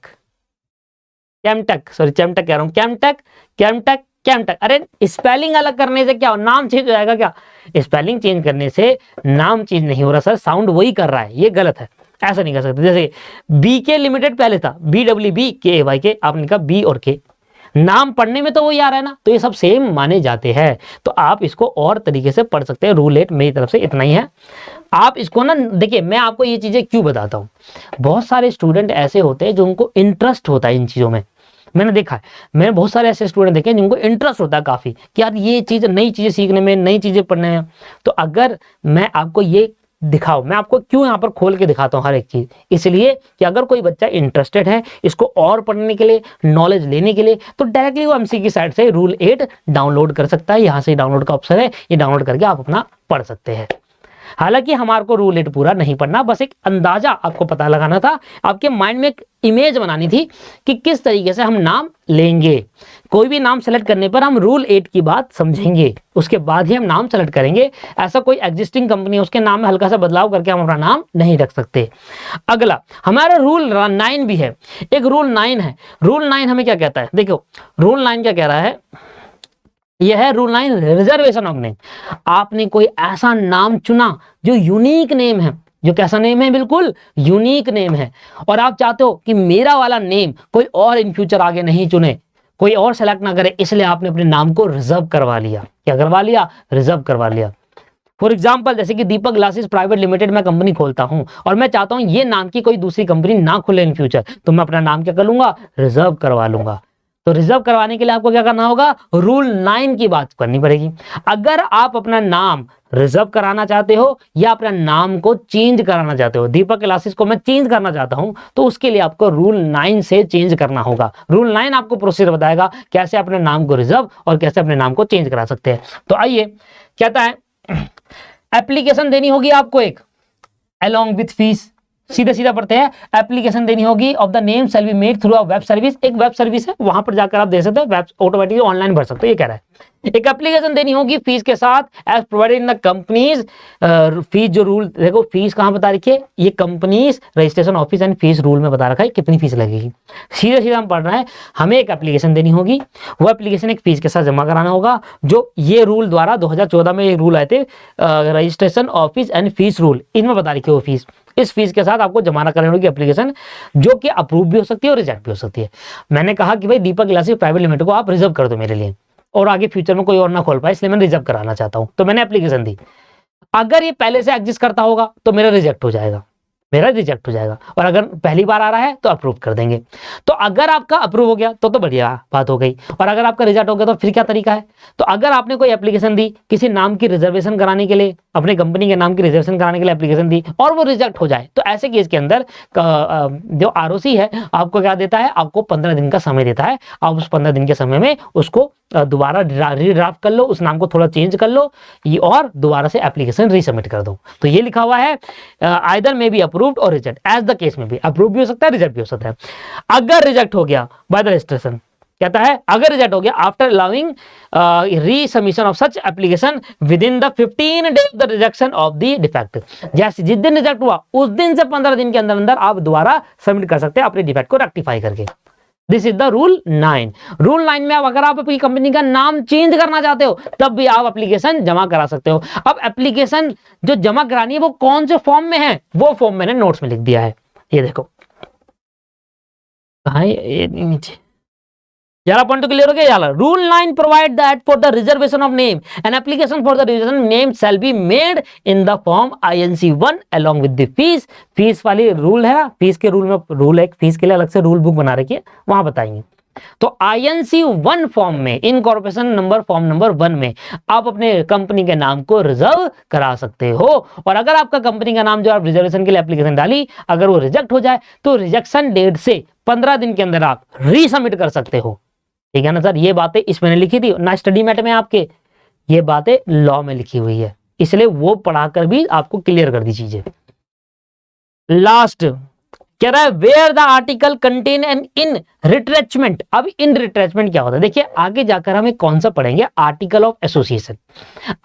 [SPEAKER 1] कैमटक, सॉरी चेमटक कह रहा हूं, कैमटक, कैमटक, कैमटक। अरे स्पेलिंग अलग करने से क्या नाम चेंज हो जाएगा क्या? स्पेलिंग चेंज करने से नाम चेंज नहीं हो रहा सर, साउंड वही कर रहा है, ये गलत है, ऐसा नहीं कर सकते। जैसे बीके लिमिटेड पहले था BWBKAY, आपने कहा बी और के, नाम पढ़ने में तो वही आ रहा है ना, तो ये सब सेम माने जाते हैं। तो आप इसको और तरीके से पढ़ सकते हैं। रूल 8 मेरी तरफ से इतना ही है। आप इसको ना देखिए, मैं आपको ये चीजें क्यों बताता हूँ, बहुत सारे स्टूडेंट ऐसे होते हैं जो उनको इंटरेस्ट होता है इन चीजों में, मैंने देखा है, मैंने बहुत सारे ऐसे स्टूडेंट देखे हैं जिनको इंटरेस्ट होता है काफी कि यार ये चीज, नई चीजें सीखने में, नई चीजें पढ़ने में। तो अगर मैं आपको ये दिखाओ, मैं आपको क्यों यहाँ पर खोल के दिखाता हूँ हर एक चीज, इसलिए कि अगर कोई बच्चा इंटरेस्टेड है इसको और पढ़ने के लिए, नॉलेज लेने के लिए, तो डायरेक्टली वो एमसी की साइट से रूल 8 डाउनलोड कर सकता है। यहाँ से डाउनलोड का ऑप्शन है, ये डाउनलोड करके आप अपना पढ़ सकते हैं। हालांकि हमारे को रूल 8 पूरा नहीं पढ़ना, बस एक अंदाजा आपको पता लगाना था, आपके माइंड में एक इमेज बनानी थी कि किस तरीके से हम नाम लेंगे। कोई भी नाम सेलेक्ट करने पर हम रूल 8 की बात समझेंगे, उसके बाद ही हम नाम सेलेक्ट करेंगे। ऐसा कोई एग्जिस्टिंग कंपनी है उसके नाम में हल्का सा बदलाव करके हम अपना नाम नहीं रख सकते। अगला हमारा रूल 9 भी है, एक रूल 9 है। रूल 9 हमें क्या कहता है, देखो रूल 9 क्या कह रहा है, यह है रूल 9 रिजर्वेशन ऑफ नेम। आपने कोई ऐसा नाम चुना जो यूनिक नेम है, जो कैसा नेम है, बिल्कुल यूनिक नेम है, और आप चाहते हो कि मेरा वाला नेम कोई और इन फ्यूचर आगे नहीं चुने, कोई और सेलेक्ट ना करे, इसलिए आपने अपने नाम को रिजर्व करवा लिया। क्या करवा लिया, रिजर्व करवा लिया। फॉर एग्जाम्पल जैसे कि दीपक ग्लासेस प्राइवेट लिमिटेड मैं कंपनी खोलता हूं और मैं चाहता हूं ये नाम की कोई दूसरी कंपनी ना खुले इन फ्यूचर, तो मैं अपना नाम क्या कर लूंगा, रिजर्व करवा लूंगा। तो रिजर्व करवाने के लिए आपको क्या करना होगा, रूल 9 की बात करनी पड़ेगी। अगर आप अपना नाम रिजर्व कराना चाहते हो या अपना नाम को चेंज कराना चाहते हो, दीपक क्लासेस को मैं चेंज करना चाहता हूं, तो उसके लिए आपको रूल 9 से चेंज करना होगा। रूल 9 आपको प्रोसीजर बताएगा कैसे अपने नाम को रिजर्व और कैसे अपने नाम को चेंज करा सकते हैं। तो आइए, कहता है एप्लीकेशन देनी होगी आपको एक अलोंग विथ फीस। सीधे सीधा पढ़ते हैं, एप्लीकेशन देनी होगी of the name shall be made through a web service. एक वेब सर्विस है, वहां पर जाकर आप दे सकते हो, वेब ऑटोमेटिकली ऑनलाइन भर सकते हो, ये कह रहा है। एक एप्लीकेशन देनी होगी फीस के साथ as provided in the companies. Fees जो रूल देखो, फीस कहां बता रखी है, ये companies registration office and fees rule में बता रखा है कितनी फीस लगेगी। सीधे सीधा हम पढ़ रहे हैं, हमें एक एप्लीकेशन देनी होगी, वो एप्लीकेशन एक फीस के साथ जमा कराना होगा। जो ये रूल द्वारा 2014 में ये रूल आए थे, registration office and fees rule, इनमें बता रखी है वो फीस। इस फीस के साथ आपको जमा करानी होगी एप्लीकेशन, जो कि अप्रूव भी हो सकती है और रिजेक्ट भी हो सकती है। मैंने कहा कि भाई दीपक ग्लासेस प्राइवेट लिमिटेड को आप रिजर्व कर दो मेरे लिए, और आगे फ्यूचर में कोई और ना खोल पाए, इसलिए मैं रिजर्व कराना चाहता हूं, तो मैंने एप्लीकेशन दी। अगर ये पहले से एग्जिस्ट करता होगा तो मेरा रिजेक्ट हो जाएगा, मेरा रिजेक्ट हो जाएगा, और अगर पहली बार आ रहा है तो अप्रूव कर देंगे। तो अगर आपका अप्रूव हो गया तो बढ़िया बात हो गई, और अगर आपका रिजेक्ट हो गया तो फिर क्या तरीका है। तो अगर आपने कोई एप्लीकेशन दी किसी नाम की रिजर्वेशन कराने के लिए, अपने कंपनी के नाम की रिजर्वेशन कराने के लिए एप्लीकेशन दी, और वो रिजेक्ट हो जाए, तो ऐसे केस के अंदर जो आरओसी है आपको क्या देता है, आपको 15 दिन का समय देता है। आप उस 15 दिन के समय में उसको दोबारा रीड्राफ्ट कर लो, उस नाम को थोड़ा चेंज कर लो, ये और दोबारा से एप्लीकेशन रीसबमिट कर दो। तो ये लिखा हुआ है आइदर में बी अप्रूव्ड और रिजेक्ट, एज द केस में भी अप्रूव भी हो सकता है, रिजेक्ट भी हो सकता है। अगर रिजेक्ट हो गया बाय द रजिस्ट्रेशन, कहता है अगर रिजेक्ट हो गया after allowing resubmission of such application within the 15 days the rejection of the defect. जैसे जिस दिन रिजेक्ट हुआ उस दिन से 15 दिन के अंदर अंदर आप दोबारा सबमिट कर सकते हैं अपने डिफेक्ट को रेक्टिफाई करके। This is the rule 9। Rule 9 में अगर आप अपनी कंपनी का नाम चेंज करना चाहते हो तब भी आप एप्लीकेशन जमा करा सकते हो। अब एप्लीकेशन जो जमा करानी है वो कौन से फॉर्म में है, वो फॉर्म मैंने नोट्स में लिख दिया है, ये देखो कहां है, ये नीचे। यार पॉइंट तो क्लियर हो गया यार। Rule 9 provide that for the reservation of name an application for the reservation name shall be made in the form INC1 along with the fees. Fees वाली रूल है, फीस के रूल में rule है, fees के लिए अलग से rule book बना रखी है, वहां बताएंगे। तो INC1 फॉर्म में, इनकॉर्पोरेशन नंबर फॉर्म नंबर 1 में आप अपने कंपनी के नाम को रिजर्व करा सकते हो। और अगर आपका कंपनी का नाम जो आप रिजर्वेशन के लिए एप्लीकेशन डाली अगर वो रिजेक्ट हो जाए तो रिजेक्शन डेट से 15 दिन के अंदर आप रीसबमिट कर सकते हो। ठीक है ना सर, ये बातें इसमें लिखी थी ना स्टडी मैट में, आपके ये बातें लॉ में लिखी हुई है, इसलिए वो पढ़ाकर भी आपको क्लियर कर दी चीजें। लास्ट कह रहा है where the article contain an entrenchment. अब इन रिट्रेचमेंट क्या होता है, देखिए आगे जाकर हम एक कौन सा पढ़ेंगे, article of association.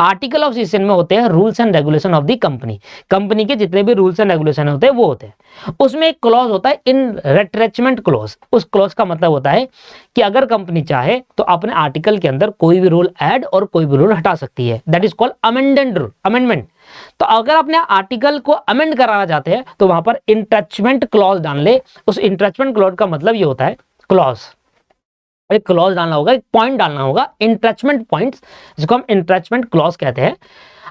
[SPEAKER 1] Article of association में होते हैं rules and regulation of the company. Company के जितने भी रूल्स एंड रेगुलेशन होते हैं वो होते हैं। उसमें एक क्लॉज होता है इन रिट्रेचमेंट क्लॉज। उस क्लॉज का मतलब होता है कि अगर कंपनी चाहे तो अपने आर्टिकल के अंदर कोई भी रूल ऐड और कोई भी रूल हटा सकती है, that is called amendment rule, amendment. तो अगर अपने आर्टिकल को अमेंड कराना चाहते हैं तो वहां पर इंट्रेचमेंट क्लॉज डाल ले। उस इंट्रेचमेंट क्लॉज का मतलब ये होता है, क्लॉज एक क्लॉज डालना होगा, एक पॉइंट डालना होगा, इंट्रेचमेंट पॉइंट्स, जिसको हम इंट्रेचमेंट क्लॉज कहते हैं।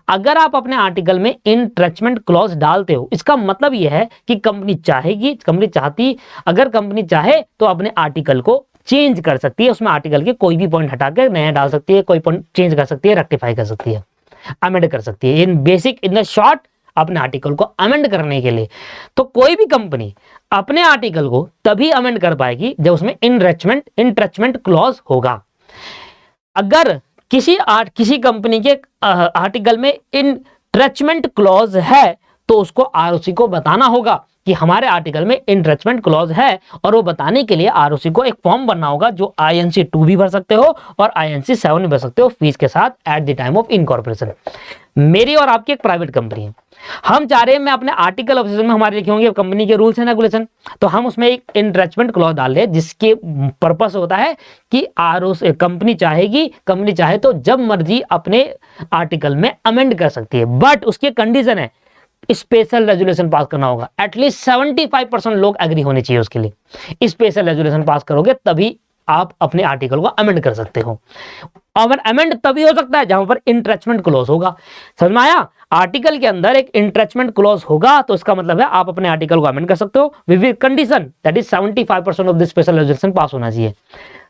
[SPEAKER 1] अगर आप अपने आर्टिकल में इंट्रेचमेंट क्लॉज डालते हो इसका मतलब यह है कि कंपनी चाहेगी, कंपनी चाहती, अगर कंपनी चाहे तो अपने आर्टिकल को चेंज कर सकती है, उसमें आर्टिकल के कोई भी पॉइंट हटाकर नया डाल सकती है, कोई पॉइंट चेंज कर सकती है, रेक्टिफाई कर सकती है, अमेंड कर सकती है। इन बेसिक, इन द शॉर्ट, अपने आर्टिकल को अमेंड करने के लिए तो कोई भी कंपनी अपने आर्टिकल को तभी अमेंड कर पाएगी जब उसमें इंट्रेचमेंट क्लॉज होगा। अगर किसी कंपनी के आर्टिकल में इन इनट्रेचमेंट क्लॉज है तो उसको आरओसी को बताना होगा कि हमारे आर्टिकल में इनट्रेचमेंट क्लॉज है, और वो बताने के लिए आरओसी को एक फॉर्म भरना होगा जो INC 2 भी भर सकते हो और INC 7 भी भर सकते हो फीस के साथ at the time of incorporation. मेरी और आपकी एक प्राइवेट कंपनी है, हम चाह रहे हैं मैं अपने आर्टिकल ऑफ एसोसिएशन में हमारे लिखे होंगे कंपनी के रूल्स एंड रेगुलेशन, तो हम उसमें एक इनट्रेचमेंट क्लॉज डाल रहे हैं जिसके पर्पस होता है कि कंपनी चाहे तो जब मर्जी अपने आर्टिकल में अमेंड कर सकती है, बट उसकी कंडीशन है स्पेशल रेजोल्यूशन पास करना होगा। एटलीस्ट 75% लोग एग्री होने चाहिए उसके लिए। स्पेशल रेजोल्यूशन पास करोगे तभी आप अपने आर्टिकल को अमेंड कर सकते हो, और अमेंड तभी हो सकता है जहां पर इंट्रेचमेंट क्लॉज होगा। समझ में आया? आर्टिकल के अंदर एक इंट्रेचमेंट क्लॉज होगा तो इसका मतलब है आप अपने आर्टिकल को अमेंड कर सकते हो with condition that is 75% of the special resolution pass होना चाहिए।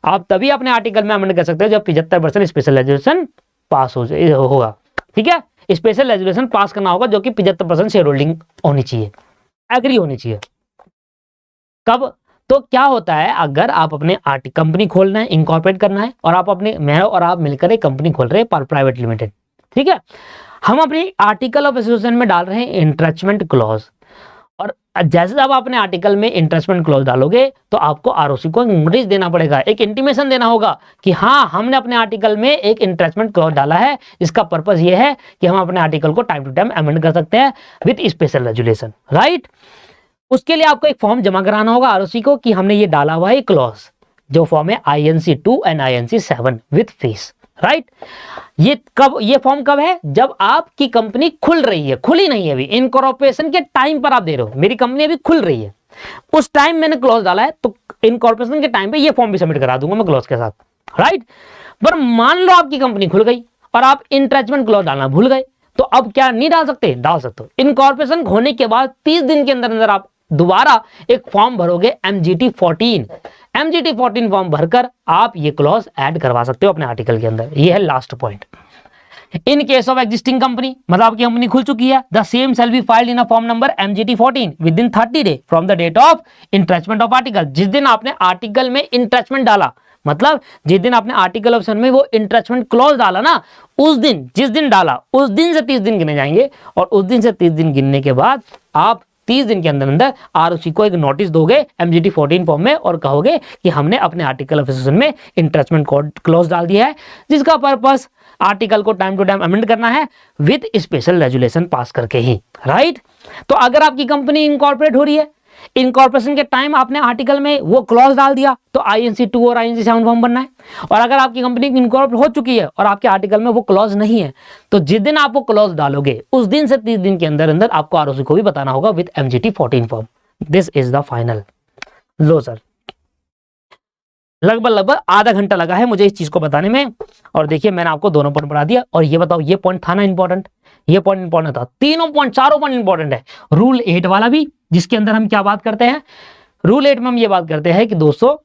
[SPEAKER 1] आप तभी अपने आर्टिकल में अमेंड कर सकते हो जब 75% स्पेशल रेजोल्यूशन पास होगा। ठीक है, स्पेशल रेजोल्यूशन पास करना होगा जो कि 75% शेयर होल्डिंग होनी चाहिए, एग्री होनी चाहिए। कब? तो क्या होता है अगर आप अपने कंपनी खोलना है, इनकॉर्पोरेट करना है, और मैं और आप मिलकर एक कंपनी खोल रहे हैं प्राइवेट लिमिटेड, ठीक है, हम अपनी आर्टिकल ऑफ एसोसिएशन में डाल रहे हैं इंट्रेचमेंट क्लॉज, और जैसे आप अपने आर्टिकल में इंट्रेचमेंट क्लॉज डालोगे तो आपको आरओसी को नोटिस देना पड़ेगा, एक इंटीमेशन देना होगा कि हाँ हमने अपने आर्टिकल में एक इंट्रेचमेंट क्लॉज डाला है, इसका पर्पस ये है कि हम अपने आर्टिकल को टाइम टू टाइम अमेंड कर सकते हैं विद स्पेशल रेजुलेशन, राइट। उसके लिए आपको एक फॉर्म जमा कराना होगा आरओसी को कि हमने ये डाला हुआ है क्लॉज, जो फॉर्म है INC 2 and INC 7 with fees, right. ये फॉर्म कब है? जब आपकी कंपनी खुल रही है, खुली नहीं है अभी, इनकॉर्पोरेशन के टाइम पर आप दे रहे हो, मेरी कंपनी अभी खुल रही है, उस टाइम मैंने क्लॉज डाला है तो इनकॉर्पोरेशन के टाइम पे ये फॉर्म भी सबमिट करा दूंगा मैं क्लॉज के साथ, राइट। पर मान लो आपकी कंपनी खुल गई और आप इंट्रेचमेंट क्लॉज डालना भूल गए, तो अब क्या नहीं डाल सकते? डाल सकते हो। इनकॉर्पोरेशन होने के बाद 30 दिन के अंदर अंदर आप दोबारा एक फॉर्म भरोगे MGT 14 फॉर्म भरकर आप ये क्लॉज ऐड करवा सकते हो अपने आर्टिकल के अंदर। ये है last point. In case of existing company, मतलब आपकी कंपनी खुल चुकी है, the same shall be filed in a form number MGT 14 within 30 day from the date of entrenchment of article. जिस दिन आपने आर्टिकल में इंट्रेचमेंट डाला, मतलब जिस दिन आपने आर्टिकल ऑप्शन में वो इंट्रेचमेंट क्लॉज डाला ना, उस दिन, जिस दिन डाला उस दिन से 30 दिन गिने जाएंगे, और उस दिन से 30 दिन गिनने के बाद आप 30 दिन के अंदर अंदर आरओसी को एक नोटिस दोगे MGT 14 फॉर्म में और कहोगे कि हमने अपने आर्टिकल ऑफ एसोसिएशन में इंट्रेचमेंट क्लॉज डाल दिया है, जिसका पर्पस आर्टिकल को टाइम टू टाइम अमेंड करना है विद स्पेशल रेजुलेशन पास करके ही, राइट। तो अगर आपकी कंपनी इनकॉर्पोरेट हो रही है, इनकॉर्पोरेशन के टाइम आपने आर्टिकल में वो क्लॉज डाल दिया तो INC 2 और INC 7 फॉर्म बनना है। और अगर आपकी कंपनी इनकॉर्पोरेट हो चुकी है और आपके आर्टिकल में वो क्लॉज नहीं है, तो जिस दिन आप वो क्लॉज डालोगे उस दिन से 30 दिन के अंदर अंदर आपको आरओसी को भी बताना होगा with MGT 14 form. This is the final. Low sir, लगभग आधा घंटा लगा है मुझे इस चीज को बताने में, और देखिए मैंने आपको दोनों पॉइंट पढ़ा दिया। और ये बताओ, ये पॉइंट था ना इंपॉर्टेंट, ये पॉइंट इंपॉर्टेंट था, चारों पॉइंट इंपॉर्टेंट है। रूल 8 वाला भी, जिसके अंदर हम क्या बात करते हैं, रूल 8 में हम ये बात करते हैं कि दोस्तों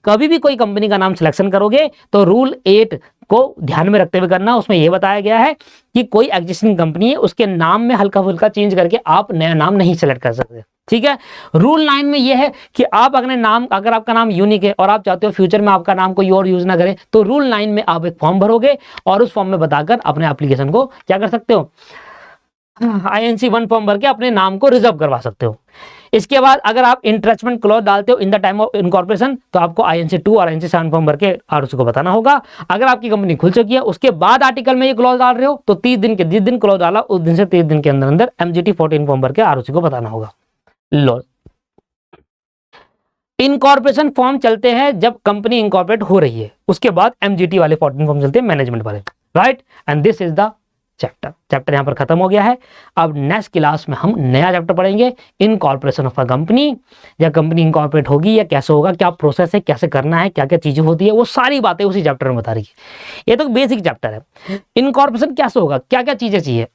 [SPEAKER 1] कभी भी कोई कंपनी का नाम सिलेक्शन करोगे तो रूल 8 को ध्यान में रखते हुए करना। उसमें यह बताया गया है कि कोई एग्जिस्टिंग कंपनी है उसके नाम में हल्का फुल्का चेंज करके आप नया नाम नहीं सेलेक्ट कर सकते, ठीक है। रूल 9 में यह है कि आप अगर आपका नाम यूनिक है और आप चाहते हो फ्यूचर में आपका नाम कोई और यूज ना करे, तो रूल 9 में आप एक फॉर्म भरोगे और उस फॉर्म में बताकर अपने एप्लीकेशन को क्या कर सकते हो, INC 1 फॉर्म भर के अपने नाम को रिजर्व करवा सकते हो। इसके बाद अगर आप इंट्रेचमेंट क्लॉज डालते हो in the time of incorporation, तो आपको INC 2 और INC 7 फॉर्म भर के आरओसी को बताना होगा। अगर आपकी कंपनी खुल चुकी है उसके बाद आर्टिकल में ये क्लॉज डाल रहे हो, तो 30 दिन के जिस दिन क्लॉज डाला उस दिन से 30 दिन के अंदर अंदर MGT 14 फॉर्म भर के आरओसी को बताना होगा। लो, इनकॉर्पोरेशन फॉर्म चलते हैं जब कंपनी इनकॉर्पोरेट हो रही है, उसके बाद MGT वाले 14 फॉर्म चलते हैं मैनेजमेंट वाले, right. And this is the chapter यहाँ पर खत्म हो गया है। अब नेक्स्ट क्लास में हम नया चैप्टर पढ़ेंगे, इनकॉर्पोरेशन ऑफ अ कंपनी, या कंपनी इनकॉर्पोरेट होगी या कैसे होगा, क्या प्रोसेस है, कैसे करना है, क्या क्या चीजें होती है, वो सारी बातें उसी चैप्टर में बता रही है। ये तो बेसिक चैप्टर है। इनकॉर्पोरेशन कैसे होगा, क्या क्या चीजें चाहिए,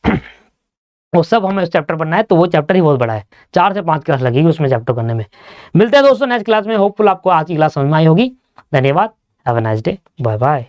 [SPEAKER 1] वो सब हमें उस चैप्टर पढ़ना है, तो वो चैप्टर ही बहुत बड़ा है, 4 से 5 क्लास लगेगी उसमें चैप्टर करने में। मिलते हैं दोस्तों नेक्स्ट क्लास में। होपफुल आपको आज की क्लास समझ में आई होगी। धन्यवाद। Have a nice day. Bye bye.